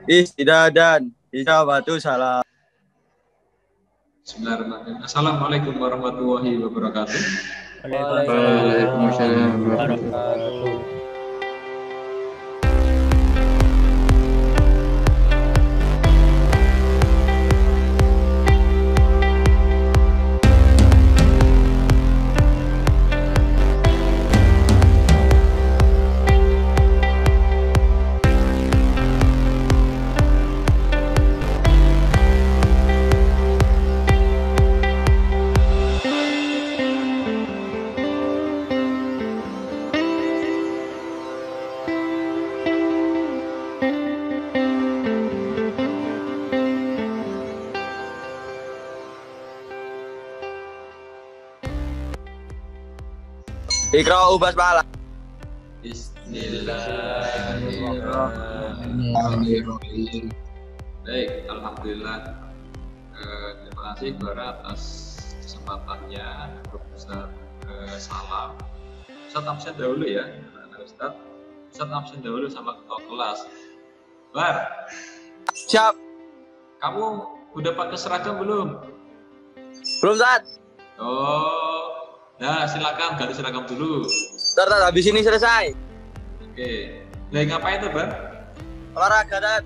Istidah dan ijabatu salam. Bismillahirrahmanirrahim. Assalamualaikum warahmatullahi wabarakatuh. Waalaikumsalam warahmatullahi wabarakatuh. Iqra'u basmalah. Bismillahirrahmanirrahim. Baik, alhamdulillah. Terima kasih Bara atas kesempatannya Profesor Salam. Ustaz absen dahulu ya, Ustaz. Ustaz absen dahulu sama ketua kelas. Bar, Siap. kamu udah pakai seragam belum? Belum saat. Oh, nah silakan ganti seragam dulu. Ntar habis ini selesai. Oke, lagi ngapain tuh Bar? Olahraga dan.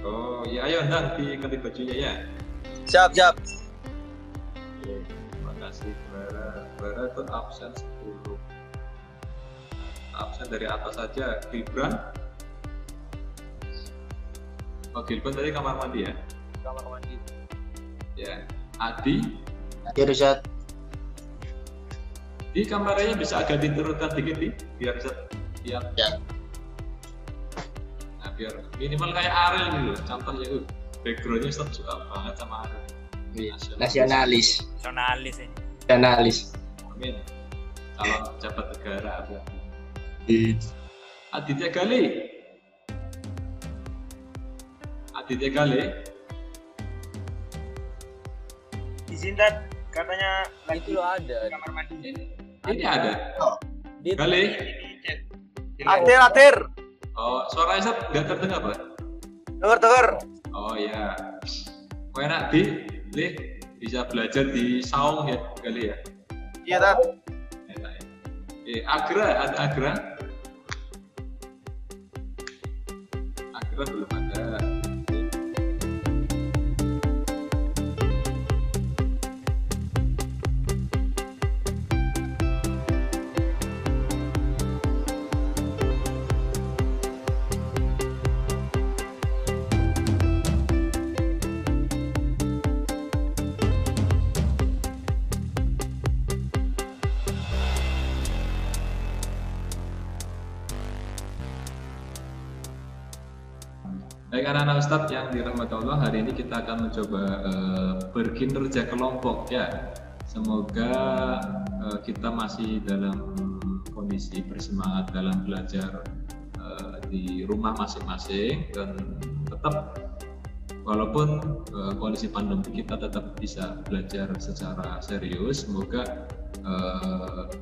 Oh, ya ayo Ndang diganti bajunya ya. Siap. Oke, terima kasih Bara. Bara itu absen 10. Absen dari atas saja. Gibran. Oh, Gibran tadi kamar mandi ya? Kamar mandi. Ya. Adi. Ya Ustaz. Di kamarnya bisa agak diturunkan dikit nih, biar bisa lihat. Ya. Nah, biar minimal kayak Ariel gitu. Contohnya backgroundnya Ustaz suka banget sama Ariel. Nasionalis. Amin. Calon pejabat negara. Aditya Gali. Izin dan katanya lagi Itu ada. kamar mandi. Ini ada. Di Gali. Atir. Oh, suaranya Ustaz nggak terdengar Pak? Dengar. Oh ya. Kau enak di, bisa belajar di Saung ya kali ya. Iya tat. Enak ya. Agra, ada Agra. Agra belum ada. Baik anak-anak Ustadz yang dirahmati Allah, hari ini kita akan mencoba berkinerja kelompok ya. Semoga kita masih dalam kondisi bersemangat dalam belajar di rumah masing-masing dan tetap walaupun kondisi pandemi kita tetap bisa belajar secara serius. Semoga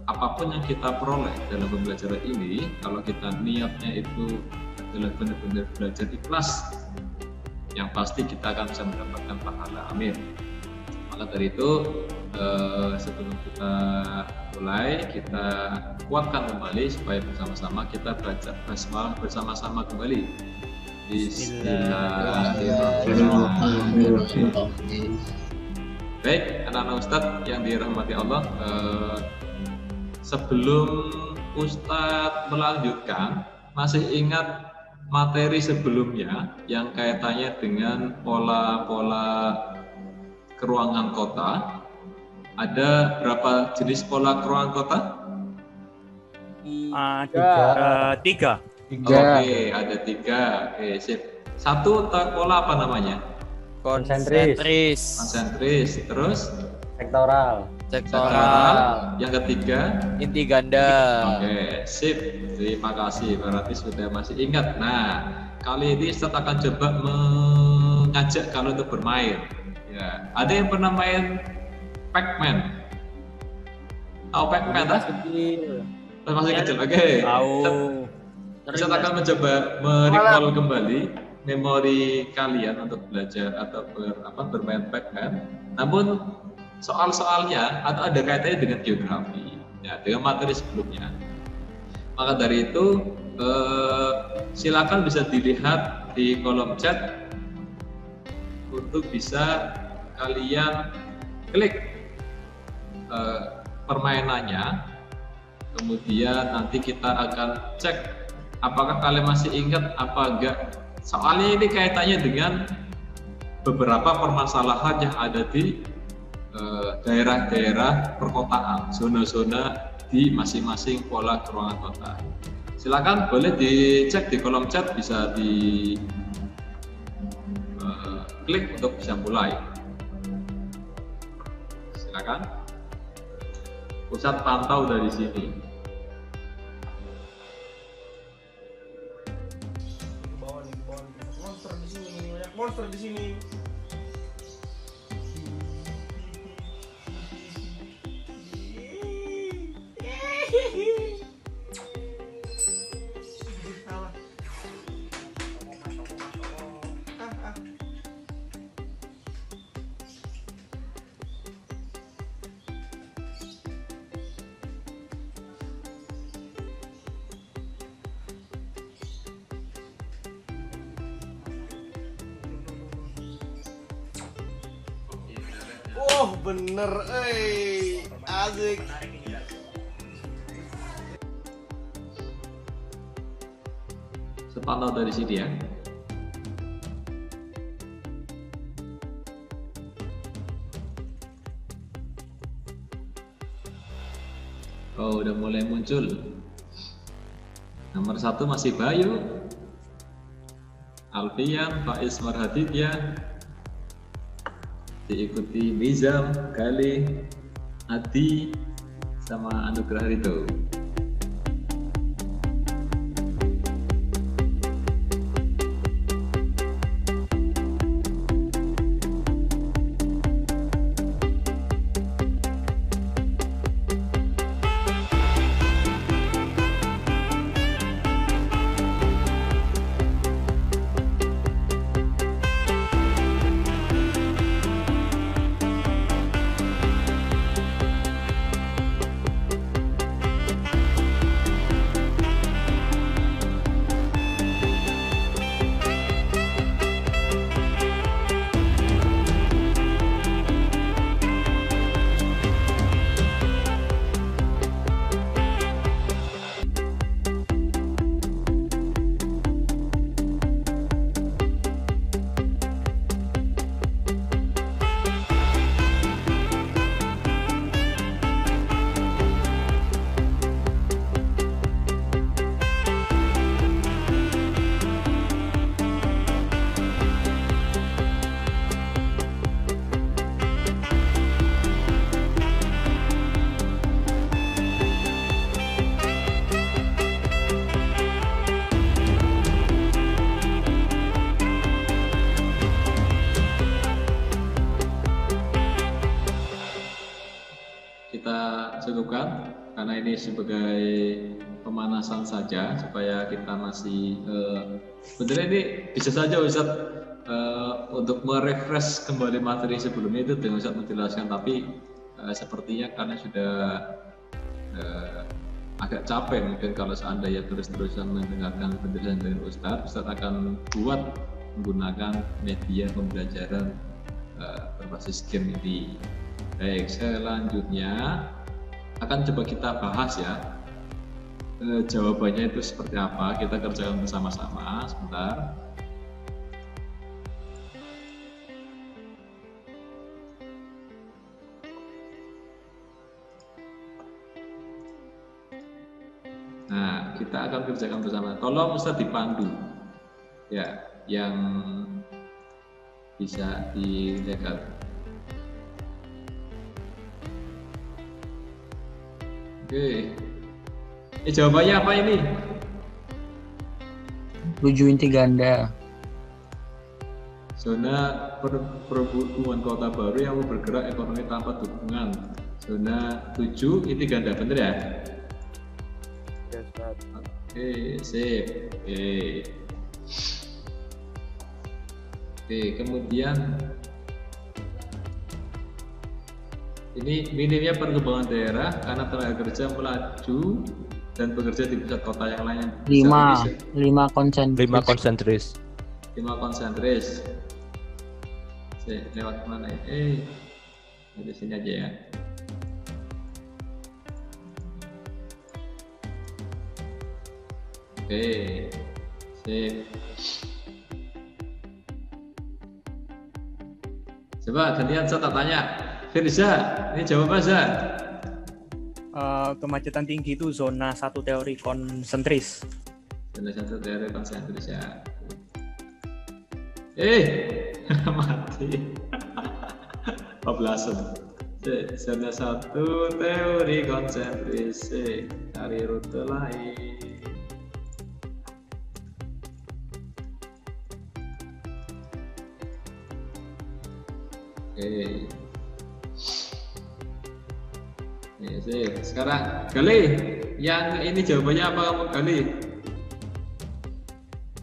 apapun yang kita peroleh dalam pembelajaran ini, kalau kita niatnya itu adalah benar-benar belajar ikhlas, yang pasti kita akan bisa mendapatkan pahala. Amin. Maka dari itu sebelum kita mulai, kita kuatkan kembali supaya bersama-sama kita baca basmalah bersama-sama kembali. Bismillahirrahmanirrahim. Baik, anak-anak Ustadz yang dirahmati Allah, sebelum Ustadz melanjutkan, masih ingat materi sebelumnya yang kaitannya dengan pola-pola keruangan kota. Ada berapa jenis pola keruangan kota? Tiga. Oke, ada 3. Oke, sip. Satu pola apa namanya? Konsentris. Konsentris. Terus? Sektoral. Yang ketiga? Inti ganda. Oke, sip. Terima kasih. Berarti sudah masih ingat. Nah, kali ini Ustaz akan coba mengajak kalian untuk bermain. Ya, ada yang pernah main Pac-Man? Tahu Pac-Man? Masih kecil. Oke. Tahu. Ustaz akan mencoba merecall kembali memori kalian untuk belajar atau bermain Pac-Man, namun soal-soalnya atau ada kaitannya dengan geografi, ya, dengan materi sebelumnya. Maka dari itu silakan bisa dilihat di kolom chat untuk bisa kalian klik permainannya, kemudian nanti kita akan cek apakah kalian masih ingat apa enggak. Soalnya ini kaitannya dengan beberapa permasalahan yang ada di daerah-daerah perkotaan, zona-zona di masing-masing pola keruangan kota. Silakan boleh dicek di kolom chat, bisa di klik untuk bisa mulai. Silakan. Pusat pantau dari sini. Monster di sini. Oh bener, asik. Sepantau dari sini ya. Oh, udah mulai muncul. Nomor 1 masih Bayu, Alfian, Faiz Marhaditya, diikuti Mizam, Galih, Adi, sama Anugrah Ridho. Cukupkan karena ini sebagai pemanasan saja supaya kita masih sebenarnya ini bisa saja Ustaz untuk merefresh kembali materi sebelumnya itu dengan Ustaz menjelaskan, tapi sepertinya karena sudah agak capek mungkin kalau seandainya terus-terusan mendengarkan penjelasan dari Ustaz akan buat menggunakan media pembelajaran berbasis game ini. Baik, selanjutnya akan coba kita bahas ya, jawabannya itu seperti apa, kita kerjakan bersama-sama sebentar. Nah, kita akan kerjakan bersama. Tolong Ustaz dipandu ya, yang bisa dilihat. Oke, jawabannya apa ini? 7 inti ganda. Zona perhubungan kota baru yang bergerak ekonomi tanpa dukungan. Zona 7 inti ganda, bener ya? Oke, sip. Oke. Oke, kemudian ini minimnya perkembangan daerah karena tenaga kerja melaju dan bekerja di pusat kota yang lain. 5 konsentris. 5 konsentris. Lewat mana ya? Di sini aja ya. Oke, sip. Coba gantian saya tak tanya, Firza, ini jawab apa Za? Kemacetan tinggi itu zona 1 teori konsentris. Zona 1 teori konsentris ya. Mati. Pablasan. Zona 1 teori konsentris. Cari rute lain. Oke. Sekarang Gali, yang ini jawabannya apa kamu Gali?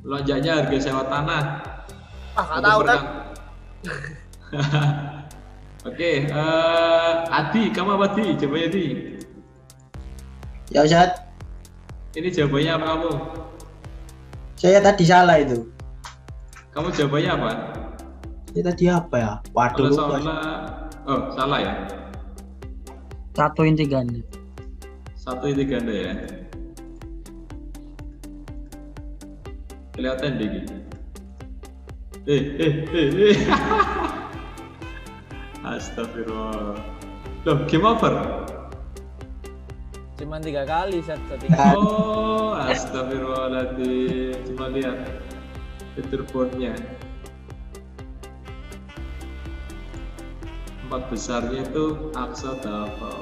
Lonjaknya harga sewa tanah. Nggak tahu kan? Oke, Adi, kamu apa Adi? Jawabannya Adi. Ya Ustaz, Ini jawabannya apa kamu? saya tadi salah itu. Kamu jawabannya apa? Ini tadi apa ya? Waduh, Kalau lupa. salah ya. 1 inti ganda. 1 inti ganda ya. Kelihatan dikit. Astagfirullah. Loh, game over? Cuma 3 kali setting. Oh, astagfirullahaladzim. Cuma lihat leaderboardnya. 4 besarnya itu Aksa Dava.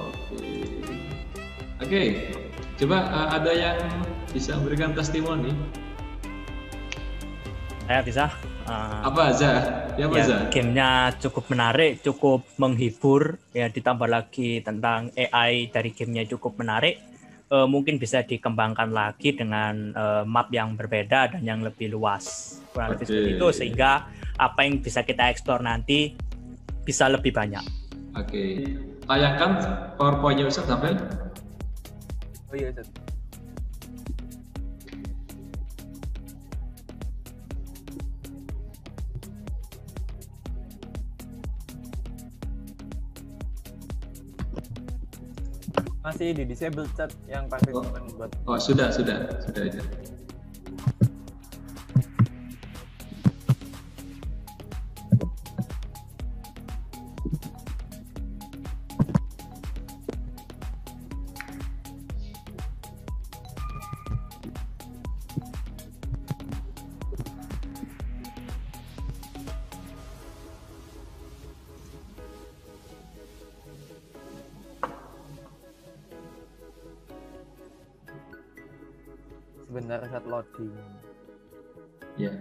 Oke. Coba ada yang bisa memberikan testimoni? Saya bisa. Apa aja? Ya, gamenya cukup menarik, cukup menghibur. Ya, ditambah lagi tentang AI dari gamenya cukup menarik. Mungkin bisa dikembangkan lagi dengan map yang berbeda dan yang lebih luas. Kurang lebih seperti itu, sehingga apa yang bisa kita explore nanti bisa lebih banyak. Oke. Tayangkan PowerPoint-nya Ustaz sampai. Oh iya Ustaz. Masih di disable chat yang pakai buat. Oh, sudah aja. Sebentar saat loading. Ya.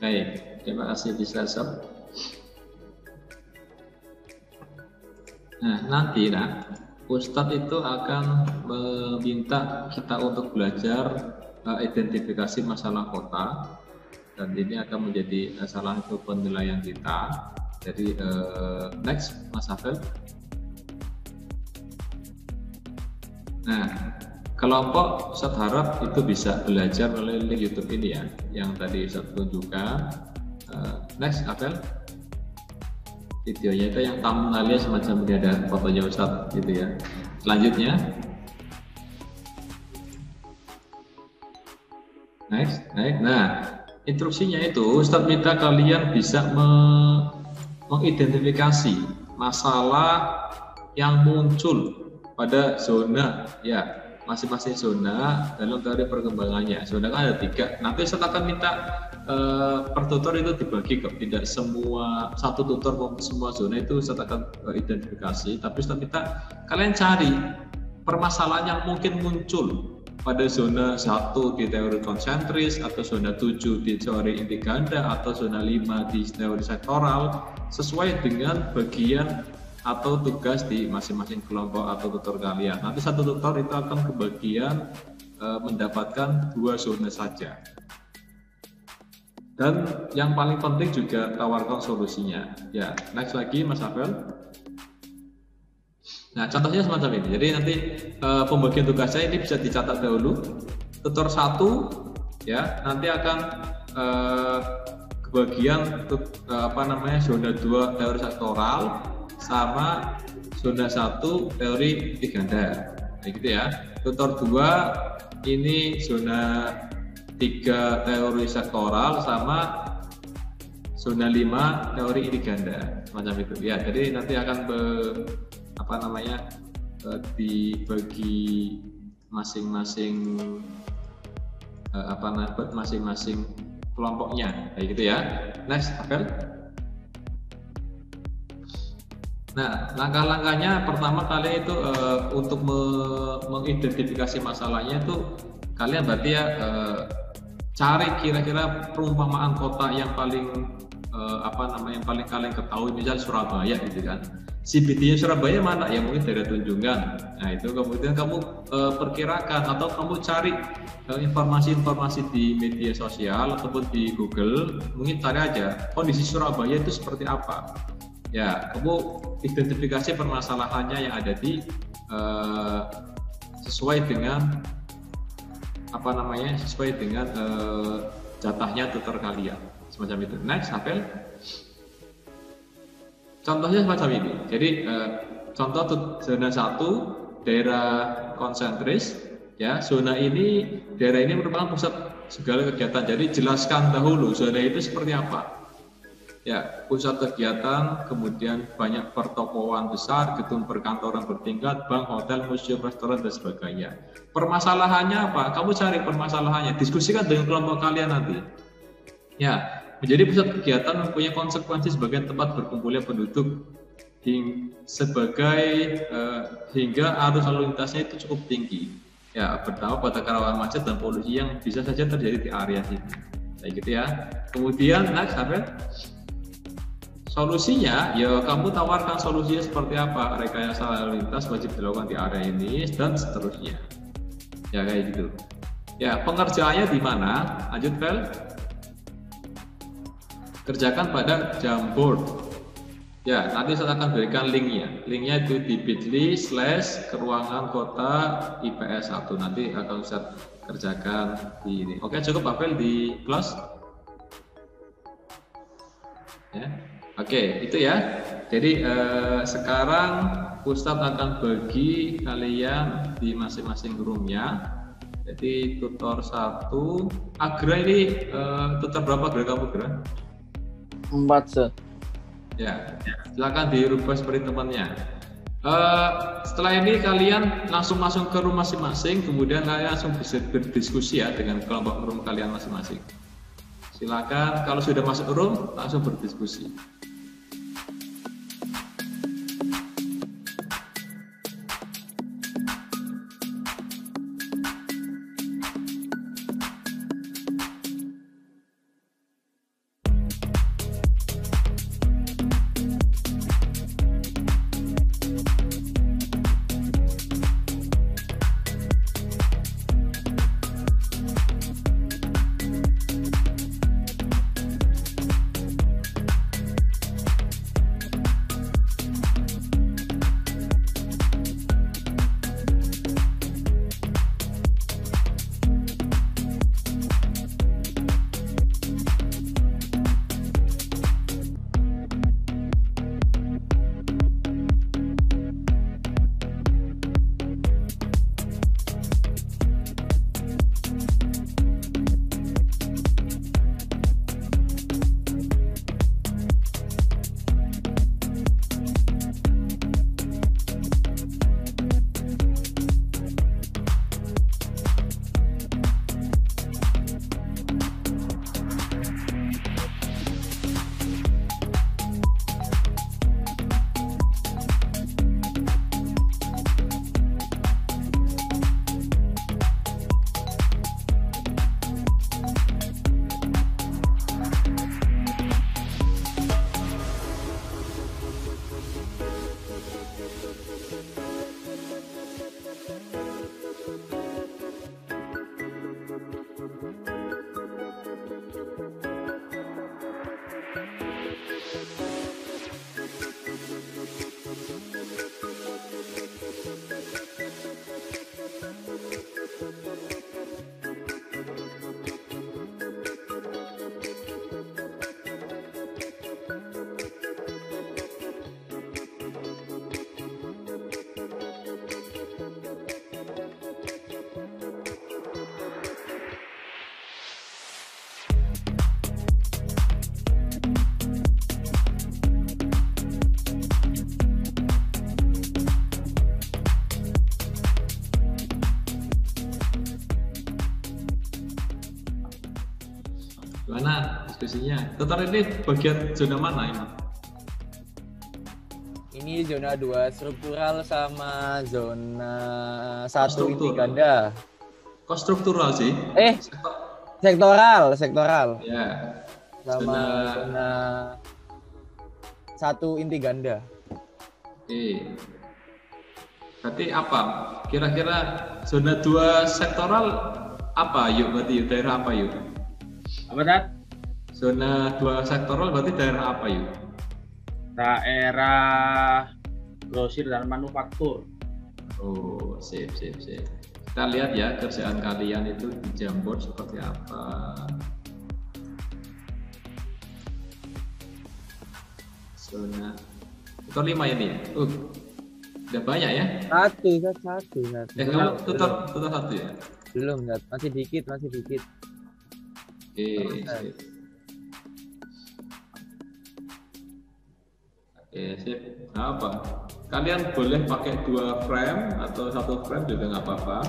Baik, terima kasih bisa sob. Nah, nanti Ustadz itu akan meminta kita untuk belajar identifikasi masalah kota, dan ini akan menjadi salah satu penilaian kita. Jadi next Mas Hafel. Nah, kelompok Ustadz harap itu bisa belajar melalui link YouTube ini ya, yang tadi Ustadz tunjukkan. Next Hafel. Videonya itu yang thumbnailnya semacam ini, ada fotonya Ustadz gitu ya. Selanjutnya. Next. Nah, instruksinya itu Ustadz minta kalian bisa mengidentifikasi masalah yang muncul pada zona ya, masing-masing zona dalam teori perkembangannya. Zona kan ada 3. Nanti Ustadz akan minta per tutor itu dibagi ke tidak semua satu tutor semua zona itu Ustadz akan identifikasi, tapi Ustadz minta kalian cari permasalahan yang mungkin muncul pada zona 1 di teori konsentris, atau zona 7 di teori inti ganda, atau zona 5 di teori sektoral, sesuai dengan bagian atau tugas di masing-masing kelompok atau tutor kalian. Nanti satu tutor itu akan kebagian mendapatkan 2 zona saja. Dan yang paling penting juga tawarkan solusinya. Ya, next lagi Mas Abel. Nah, contohnya semacam ini. Jadi nanti pembagian tugasnya ini bisa dicatat dahulu. Tutor 1 ya, nanti akan kebagian zona 2 teori sektoral sama zona 1 teori inti ganda. Kayak gitu ya. Tutor 2 ini zona 3 teori sektoral sama zona 5 teori inti ganda, semacam itu ya. Jadi nanti akan dibagi masing-masing masing-masing kelompoknya kayak gitu ya. Next, Abel. Nah, langkah-langkahnya pertama kali itu untuk mengidentifikasi masalahnya itu kalian berarti ya cari kira-kira perumpamaan kota yang paling yang paling kalian ketahui, misal Surabaya gitu kan. CBD-nya Surabaya mana? Ya mungkin daerah Tunjungan. Nah itu kemudian kamu perkirakan atau kamu cari informasi-informasi di media sosial ataupun di Google, mungkin cari aja kondisi Surabaya itu seperti apa. Ya, kamu identifikasi permasalahannya yang ada di sesuai dengan sesuai dengan jatahnya tutor kalian, semacam itu. Next, Abel. Contohnya semacam ini. Jadi contoh zona 1 daerah konsentris ya. Daerah ini merupakan pusat segala kegiatan. Jadi jelaskan dahulu zona itu seperti apa. Ya, pusat kegiatan, kemudian banyak pertokoan besar, gedung perkantoran bertingkat, bank, hotel, museum, restoran dan sebagainya. Permasalahannya apa? Kamu cari permasalahannya, diskusikan dengan kelompok kalian nanti. Ya, menjadi pusat kegiatan mempunyai konsekuensi sebagai tempat berkumpulnya penduduk hingga arus lalu lintasnya itu cukup tinggi. Ya, berdampak pada kerawanan macet dan polusi yang bisa saja terjadi di area sini. Kayak gitu ya. Kemudian next apa? Solusinya, ya kamu tawarkan solusinya seperti apa. Rekayasa lalu lintas wajib dilakukan di area ini dan seterusnya. Ya kayak gitu. Ya, pengerjaannya di mana? Lanjut, Vel. Kerjakan pada Jamboard. Ya, nanti saya akan berikan linknya. Linknya itu di bit.ly/keruangan kota IPS 1. Nanti akan saya kerjakan di ini. Oke, cukup Abel di close. Ya. Oke, itu ya. Jadi sekarang Ustadz akan bagi kalian di masing-masing roomnya. Jadi tutor 1. Agra ini tutor berapa Agra kamu, Agra? 4, Set. Ya, silakan dirubah seperti temannya. Setelah ini kalian langsung masuk ke room masing-masing, kemudian kalian langsung bisa berdiskusi ya dengan kelompok room kalian masing-masing. Silakan kalau sudah masuk room langsung berdiskusi. diskusinya. Tutor ini bagian zona mana emang? Ini zona 2 struktural sama zona 1 inti Struktural. ganda. Kok struktural sih? Sektoral Ya. sama zona 1 inti ganda. Oke. Berarti apa? Kira-kira zona 2 sektoral apa yuk? Berarti daerah apa yuk? Apa Tat? Zona 2 sektoral berarti daerah apa yuk? Daerah grosir dan manufaktur. Oh, sip. Kita lihat ya kerjaan kalian itu di Jamboard seperti apa. Zona tutor 5 ini. Udah banyak ya? Satu. Kamu tutor 1 ya? Belum, Zat. Masih dikit. Oke, sip. Oke, sip. Nah, apa? Kalian boleh pakai 2 frame atau 1 frame juga nggak apa-apa.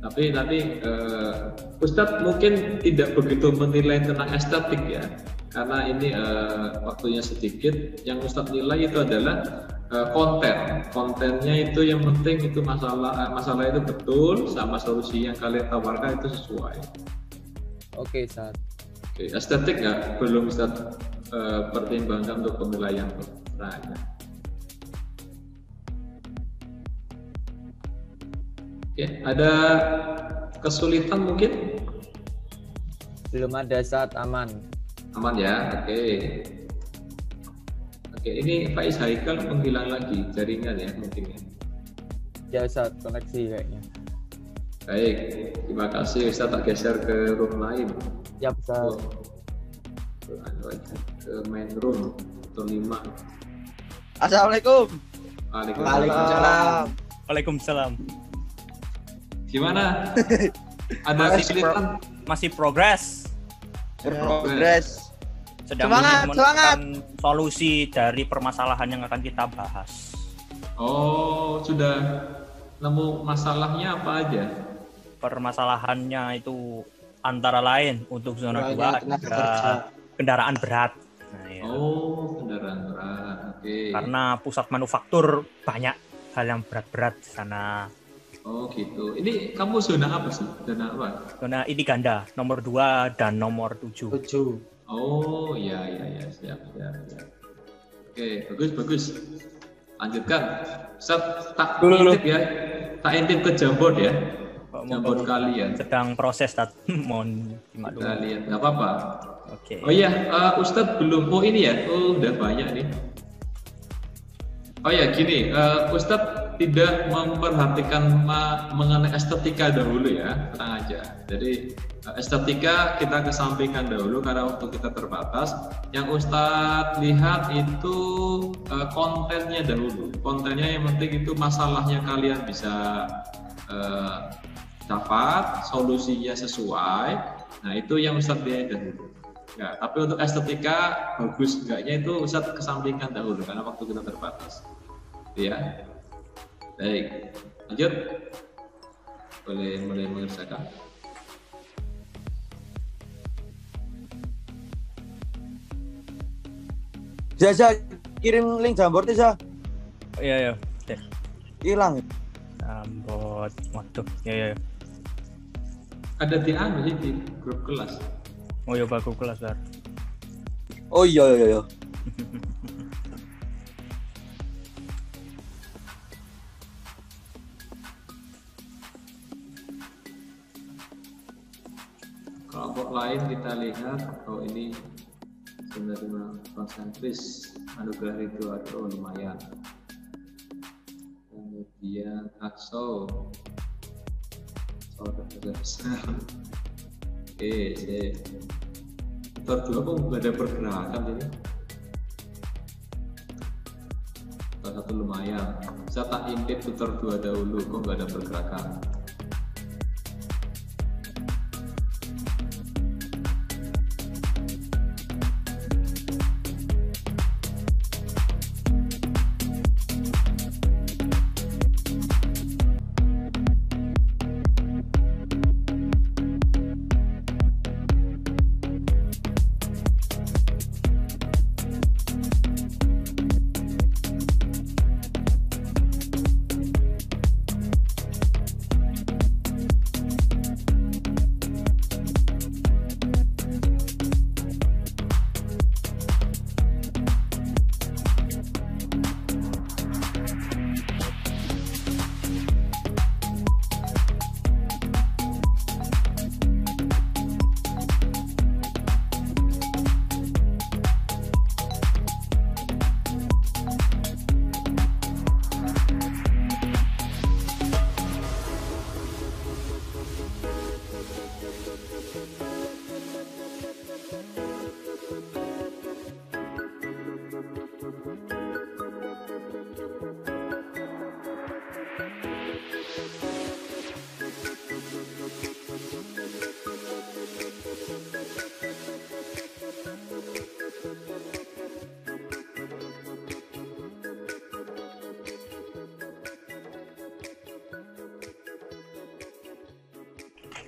Tapi nanti Ustadz mungkin tidak begitu menilai tentang estetik ya, karena ini waktunya sedikit. Yang Ustadz nilai itu adalah kontennya itu yang penting itu masalah itu betul sama solusi yang kalian tawarkan itu sesuai. Oke, Zat. Oke, estetik nggak belum Ustadz pertimbangkan untuk penilaian. Oke, ada kesulitan mungkin? Belum ada, Zat. Aman Ya, oke. Oke, ini Faiz Haikal menghilang lagi jaringan ya mungkin ya. ya, Zat. Koneksi kayaknya. Baik, terima kasih. Ustaz tak geser ke room lain. Siap, Zat. Ke main room atau 5. Assalamualaikum. Waalaikumsalam. Waalaikumsalam. Gimana? Ada kesulitan? Masih progres. Progres. Sedang Semangat. menemukan solusi dari permasalahan yang akan kita bahas. Oh, sudah nemu masalahnya apa aja? Permasalahannya itu antara lain untuk zona 2 Banyak tenaga kerja. ada kendaraan berat. Nah, ya. Oh, kendaraan berat. Oke. Karena pusat manufaktur banyak hal yang berat-berat di sana. Oh, gitu. Ini kamu zona apa sih? Zona apa? Zona inti ganda nomor 2 dan nomor 7. 7. Oh, iya, siap. Oke, bagus. Lanjutkan. Tak intip ya. Tak intip ke Jamboard ya. Jamboard kalian. Sedang proses, mohon dimaklumi. Kita lihat, nggak apa-apa. Oke. Oh iya, Ustadz belum. Oh ini ya. Oh, udah banyak nih. Oh ya, gini. Ustadz tidak memperhatikan mengenai estetika dahulu ya. Tenang aja. Jadi estetika kita kesampingkan dahulu karena waktu kita terbatas. Yang Ustadz lihat itu kontennya dahulu. Kontennya yang penting itu masalahnya kalian bisa dapat, solusinya sesuai. Nah itu yang Ustadz lihat dahulu. Ya, tapi untuk estetika bagus enggaknya itu Ustadz kesampingkan dahulu karena waktu kita terbatas. Ya. Baik. Lanjut. Boleh mulai mengerjakan. Zaza kirim link Jamboard ya. Iya. Deh. Hilang. Ambot. Waduh. Ya. Ada di sih di grup kelas. Oh ya, bagus kelas, Bar. Oh iya. Kelompok lain kita lihat, oh ini sebenarnya konsentris anugerah Ridho lumayan. Kemudian Akso besar. Oke, tutor 2 kok nggak ada pergerakan ini? Tutor 1 lumayan. Bisa tak intip tutor 2 dahulu, kok nggak ada pergerakan?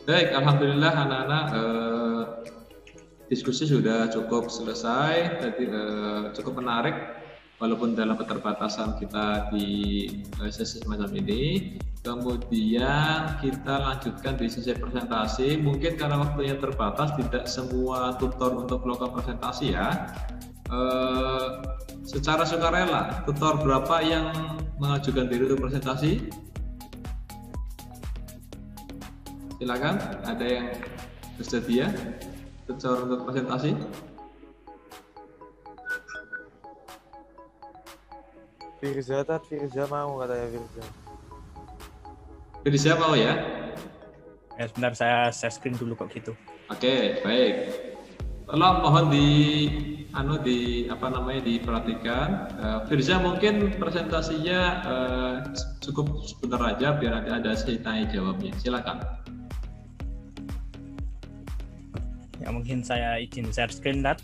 Baik, alhamdulillah anak-anak diskusi sudah cukup selesai, jadi cukup menarik walaupun dalam keterbatasan kita di sesi semacam ini. Kemudian kita lanjutkan di sesi presentasi. Mungkin karena waktunya terbatas, tidak semua tutor untuk melakukan presentasi ya. Secara sukarela, tutor berapa yang mengajukan diri untuk presentasi? Silakan, ada yang bersedia tutor untuk presentasi? Firza mau katanya Firza. Firza mau ya? Ya sebentar saya share screen dulu kok gitu. Oke, baik. Tolong mohon diperhatikan. Firza mungkin presentasinya cukup sebentar aja biar nanti ada sesi tanya jawabnya. Silakan. Ya mungkin saya izin share screen, Dat.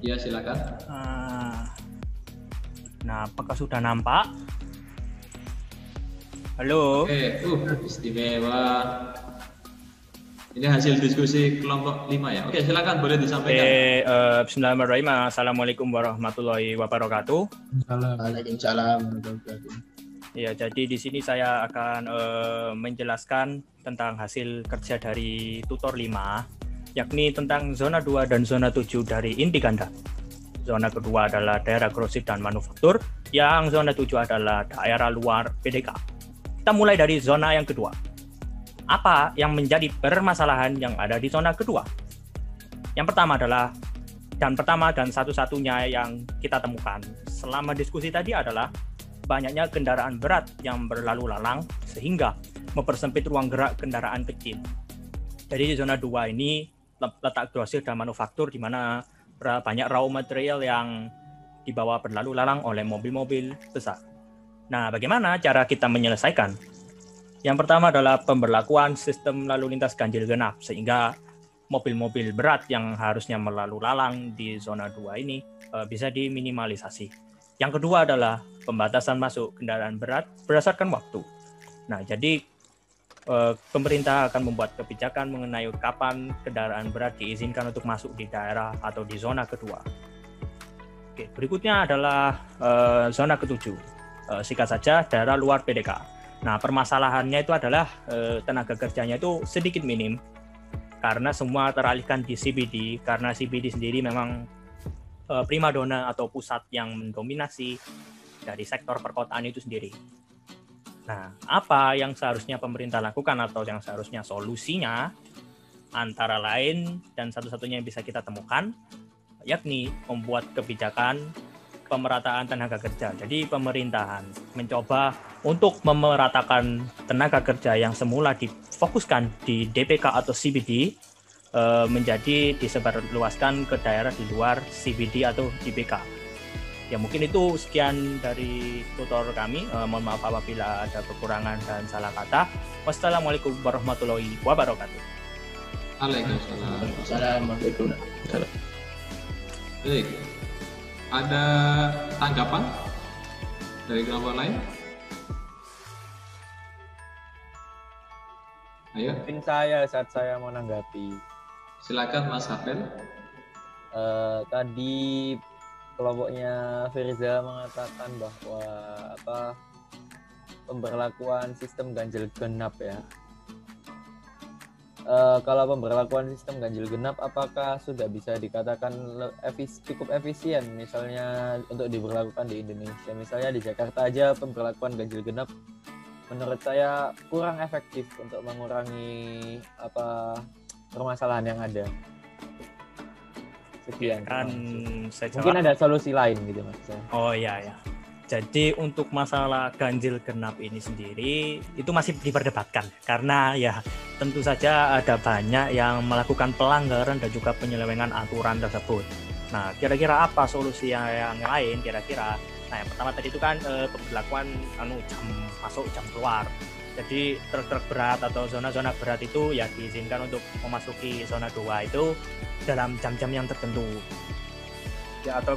Iya, silakan. Nah, apakah sudah nampak? Halo. Oke, istimewa. Ini hasil diskusi kelompok 5 ya. Oke, silakan boleh disampaikan. Bismillahirrahmanirrahim. Assalamualaikum warahmatullahi wabarakatuh. Waalaikumsalam. Ya, jadi di sini saya akan menjelaskan tentang hasil kerja dari tutor 5, yakni tentang zona 2 dan zona 7 dari inti ganda. Zona kedua adalah daerah grosir dan manufaktur, yang zona 7 adalah daerah luar PDK. Kita mulai dari zona yang kedua. Apa yang menjadi permasalahan yang ada di zona kedua? Yang pertama dan satu-satunya yang kita temukan selama diskusi tadi adalah banyaknya kendaraan berat yang berlalu lalang sehingga mempersempit ruang gerak kendaraan kecil. Jadi di zona 2 ini letak grosir dan manufaktur di mana banyak raw material yang dibawa berlalu lalang oleh mobil-mobil besar. Nah, bagaimana cara kita menyelesaikan? Yang pertama adalah pemberlakuan sistem lalu lintas ganjil genap, sehingga mobil-mobil berat yang harusnya melalui lalang di zona 2 ini bisa diminimalisasi. Yang kedua adalah pembatasan masuk kendaraan berat berdasarkan waktu. Nah, jadi pemerintah akan membuat kebijakan mengenai kapan kendaraan berat diizinkan untuk masuk di daerah atau di zona kedua. Oke, berikutnya adalah zona ketujuh. Singkat saja, daerah luar PDK. Nah, permasalahannya itu adalah tenaga kerjanya itu sedikit minim karena semua teralihkan di CBD, karena CBD sendiri memang primadona atau pusat yang mendominasi dari sektor perkotaan itu sendiri. Nah, apa yang seharusnya pemerintah lakukan atau yang seharusnya solusinya antara lain dan satu-satunya yang bisa kita temukan yakni membuat kebijakan pemerataan tenaga kerja. Jadi pemerintahan mencoba untuk memeratakan tenaga kerja yang semula difokuskan di DPK atau CBD menjadi disebarluaskan ke daerah di luar CBD atau DPK. Ya mungkin itu sekian dari tutor kami. Mohon maaf apabila ada kekurangan dan salah kata. Wassalamualaikum warahmatullahi wabarakatuh. Waalaikumsalam. Baik. Ada tanggapan dari kelompok lain? Ayo. Mungkin saya saat saya mau menanggapi. Silakan Mas Hafel. Tadi kelompoknya Firza mengatakan bahwa pemberlakuan sistem ganjil genap ya. Kalau pemberlakuan sistem ganjil genap apakah sudah bisa dikatakan cukup efisien misalnya untuk diberlakukan di Indonesia? Misalnya di Jakarta aja pemberlakuan ganjil genap menurut saya kurang efektif untuk mengurangi permasalahan yang ada. Sekian. Mungkin ada solusi lain gitu Mas. Oh iya ya. Jadi untuk masalah ganjil genap ini sendiri itu masih diperdebatkan karena ya tentu saja ada banyak yang melakukan pelanggaran dan juga penyelewengan aturan tersebut. Nah, kira-kira apa solusi yang lain kira-kira? Nah, yang pertama tadi itu kan pemberlakuan jam masuk jam keluar. Jadi truk-truk berat atau zona-zona berat itu ya diizinkan untuk memasuki zona 2 itu dalam jam-jam yang tertentu. Ya, atau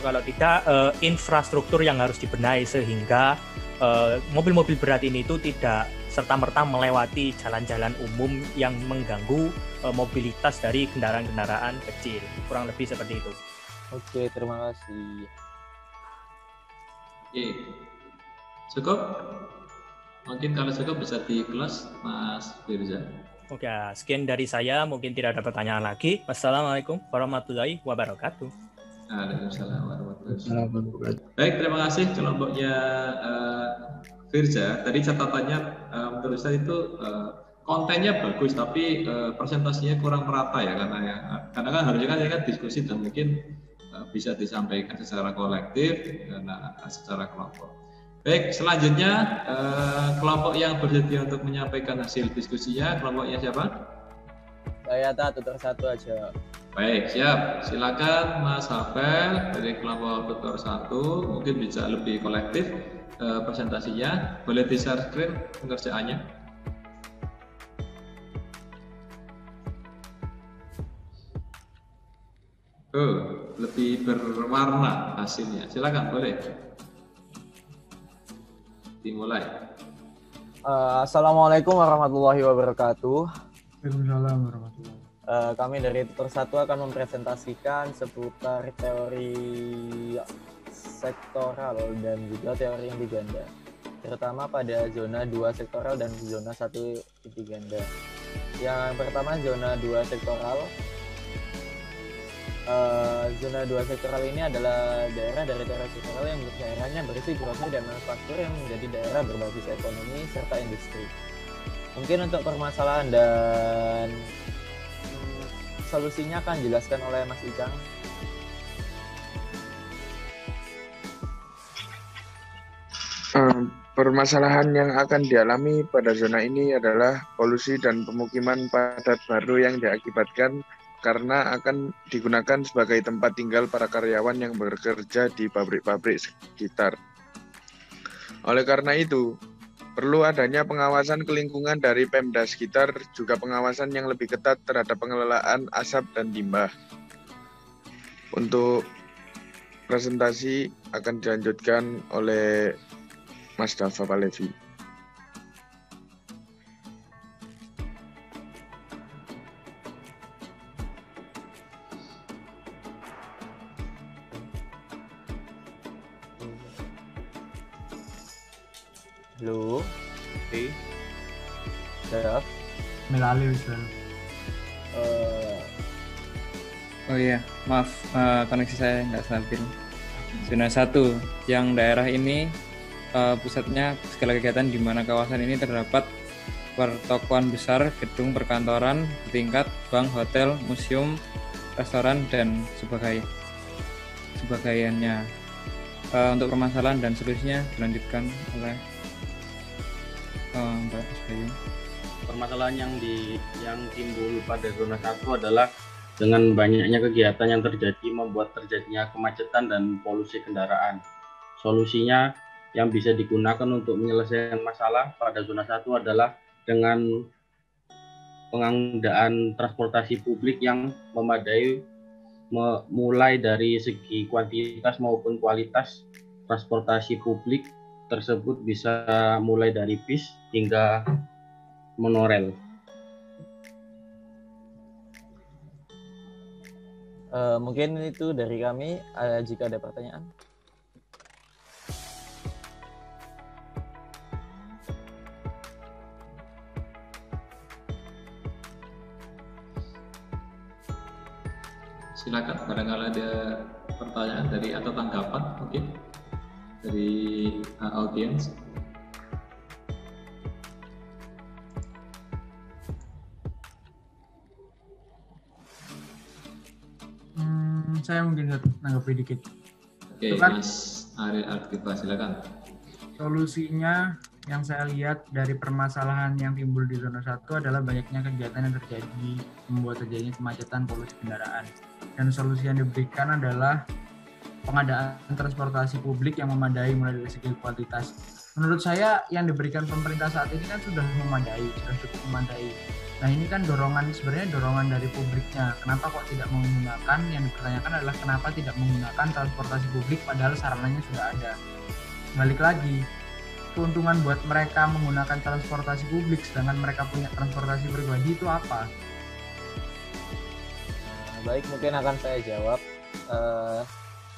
kalau tidak infrastruktur yang harus dibenahi sehingga mobil-mobil berat ini itu tidak serta-merta melewati jalan-jalan umum yang mengganggu mobilitas dari kendaraan-kendaraan kecil. Kurang lebih seperti itu. Oke, terima kasih. Oke, cukup? Mungkin kalau cukup bisa di close, Mas Firza. Oke, sekian dari saya. Mungkin tidak ada pertanyaan lagi. Wassalamualaikum warahmatullahi wabarakatuh. Waalaikumsalam warahmatullahi wabarakatuh. Baik, terima kasih kelompoknya Firza. Tadi catatannya menurut saya itu kontennya bagus, tapi presentasinya kurang merata ya, karena kan harusnya kan ini kan diskusi dan mungkin bisa disampaikan secara kolektif, karena secara kelompok. Baik, selanjutnya kelompok yang bersedia untuk menyampaikan hasil diskusinya, kelompoknya siapa? Saya tutor 1 aja. Baik, siap. Silakan Mas Hafel dari kelompok tutor 1, mungkin bisa lebih kolektif presentasinya. Boleh di-share screen pengerjaannya. Lebih berwarna hasilnya. Silakan, boleh. Dimulai. Assalamualaikum warahmatullahi wabarakatuh. Waalaikumsalam warahmatullahi wabarakatuh. Kami dari tutor 1 akan mempresentasikan seputar teori sektoral dan juga teori inti ganda, terutama pada zona 2 sektoral dan zona 1 inti ganda. Yang pertama, zona 2 sektoral. Zona 2 sektoral ini adalah daerah dari teori sektoral yang daerahnya berisi grosir dan manufaktur yang menjadi daerah berbasis ekonomi serta industri. Mungkin untuk permasalahan dan solusinya akan dijelaskan oleh Mas Icang. Permasalahan yang akan dialami pada zona ini adalah polusi dan pemukiman padat baru yang diakibatkan karena akan digunakan sebagai tempat tinggal para karyawan yang bekerja di pabrik-pabrik sekitar. Oleh karena itu, perlu adanya pengawasan lingkungan dari Pemda sekitar, juga pengawasan yang lebih ketat terhadap pengelolaan asap dan limbah. Untuk presentasi akan dilanjutkan oleh Mas Dafa Palevi. Halo. Oke. Daf. Melali Wiswan. Oh iya, maaf koneksi saya nggak stabil. Zona 1, yang daerah ini pusatnya segala kegiatan di mana kawasan ini terdapat pertokoan besar, gedung perkantoran, tingkat, bank, hotel, museum, restoran, dan sebagainya. Untuk permasalahan dan solusinya dilanjutkan oleh Mbak Isbayu. Permasalahan yang timbul pada zona 1 adalah dengan banyaknya kegiatan yang terjadi membuat terjadinya kemacetan dan polusi kendaraan. Solusinya yang bisa digunakan untuk menyelesaikan masalah pada zona 1 adalah dengan pengadaan transportasi publik yang memadai, mulai dari segi kuantitas maupun kualitas. Transportasi publik tersebut bisa mulai dari bis hingga monorel. Mungkin itu dari kami. Jika ada pertanyaan. Silakan, barangkali ada pertanyaan dari atau tanggapan mungkin dari audiens. Saya mungkin nanggapi dikit. Oke, Kan, Mas Ariel Aktiva, silakan. solusinya yang saya lihat dari permasalahan yang timbul di zona 1 adalah banyaknya kegiatan yang terjadi membuat terjadinya kemacetan, polusi kendaraan. Dan solusi yang diberikan adalah pengadaan transportasi publik yang memadai mulai dari segi kuantitas. Menurut saya yang diberikan pemerintah saat ini kan sudah memadai, sudah cukup memadai. Nah ini kan sebenarnya dorongan dari publiknya. Kenapa kok tidak menggunakan? Yang dipertanyakan adalah kenapa tidak menggunakan transportasi publik padahal sarananya sudah ada. Balik lagi, keuntungan buat mereka menggunakan transportasi publik sedangkan mereka punya transportasi pribadi itu apa? Baik, mungkin akan saya jawab.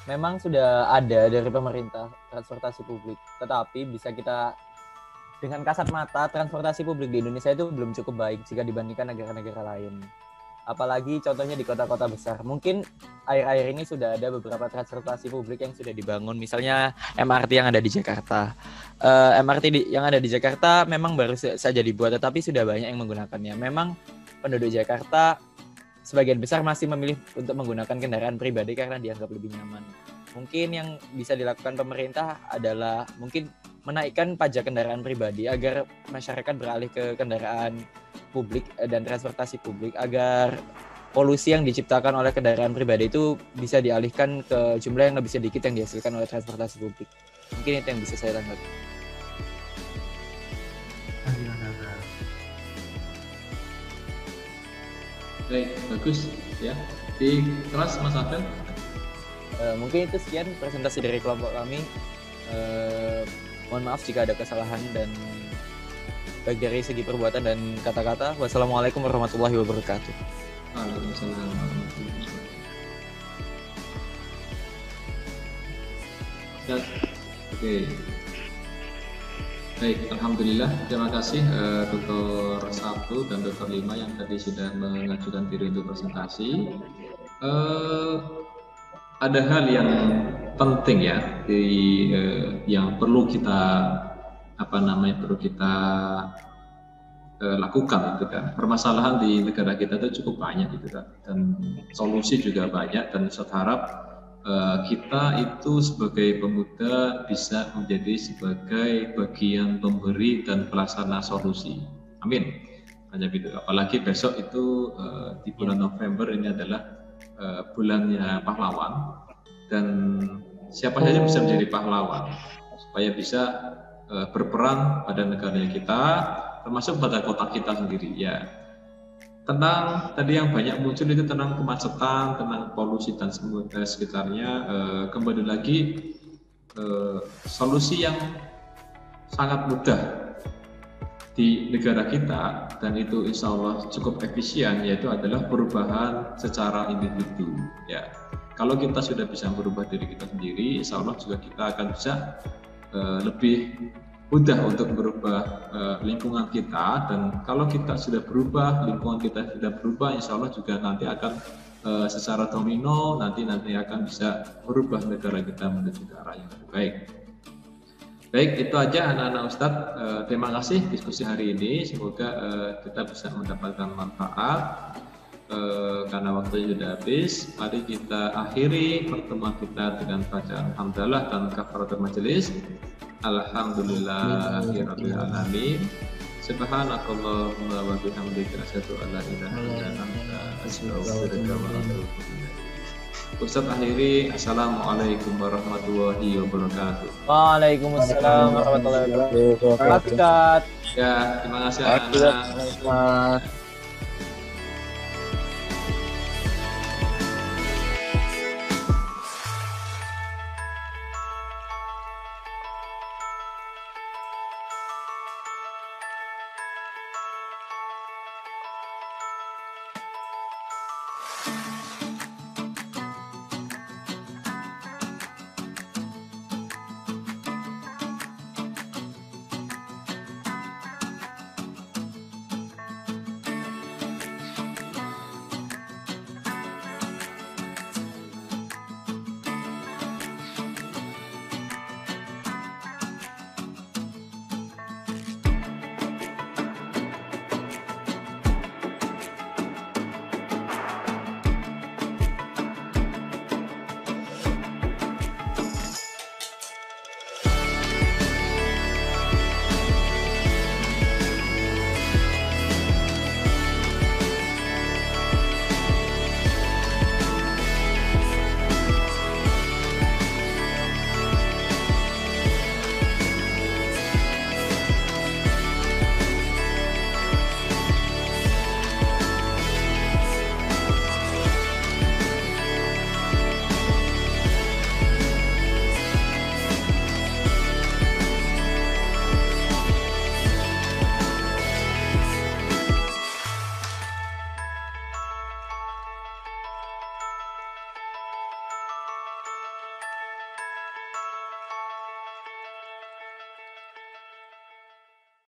Memang sudah ada dari pemerintah transportasi publik, tetapi bisa kita dengan kasat mata transportasi publik di Indonesia itu belum cukup baik jika dibandingkan negara-negara lain. Apalagi contohnya di kota-kota besar. Mungkin akhir-akhir ini sudah ada beberapa transportasi publik yang sudah dibangun, misalnya MRT yang ada di Jakarta. MRT yang ada di Jakarta memang baru saja dibuat, tetapi sudah banyak yang menggunakannya. Memang penduduk Jakarta sebagian besar masih memilih untuk menggunakan kendaraan pribadi karena dianggap lebih nyaman. Mungkin yang bisa dilakukan pemerintah adalah mungkin menaikkan pajak kendaraan pribadi agar masyarakat beralih ke kendaraan publik dan transportasi publik agar polusi yang diciptakan oleh kendaraan pribadi itu bisa dialihkan ke jumlah yang lebih sedikit yang dihasilkan oleh transportasi publik. Mungkin itu yang bisa saya tanggapi. Baik, bagus ya. Di kelas Mas Abel? Mungkin itu sekian presentasi dari kelompok kami. Mohon maaf jika ada kesalahan dan baik dari segi perbuatan dan kata-kata. Wassalamualaikum warahmatullahi wabarakatuh. Waalaikumsalam warahmatullahi wabarakatuh. Oke. Baik, alhamdulillah. Terima kasih Dr. 1 dan Dr. 5 yang tadi sudah mengajukan diri untuk presentasi. Ada hal yang penting ya yang perlu kita lakukan gitu kan. Permasalahan di negara kita itu cukup banyak gitu kan, dan solusi juga banyak, dan saya harap kita itu sebagai pemuda bisa menjadi sebagai bagian pemberi dan pelaksana solusi. Amin. Hanya gitu. Apalagi besok itu di bulan November ini adalah bulannya pahlawan, dan siapa saja bisa menjadi pahlawan supaya bisa berperan pada negara kita, termasuk pada kota kita sendiri ya. Tentang tadi yang banyak muncul itu tentang kemacetan, tentang polusi dan sekitarnya, kembali lagi solusi yang sangat mudah di negara kita dan itu insya Allah cukup efisien, yaitu adalah perubahan secara individu ya. Kalau kita sudah bisa merubah diri kita sendiri, insya Allah juga kita akan bisa lebih mudah untuk merubah lingkungan kita, dan kalau kita sudah berubah, lingkungan kita sudah berubah, insya Allah juga nanti akan secara domino nanti akan bisa merubah negara kita menuju ke arah yang lebih baik. Baik, itu aja anak-anak Ustadz. Terima kasih diskusi hari ini, semoga kita bisa mendapatkan manfaat. Karena waktunya sudah habis, mari kita akhiri pertemuan kita dengan bacaan hamdalah dan kafaratul majelis. Alhamdulillahirabbil alamin. Subhanakallahumma wa bihamdika asyhadu an la ilaha illa anta astaghfiruka wa atubu ilaik. Ustaz akhiri, assalamualaikum warahmatullahi wabarakatuh. Waalaikumsalam warahmatullahi wabarakatuh. Ya, terima kasih anak-anak.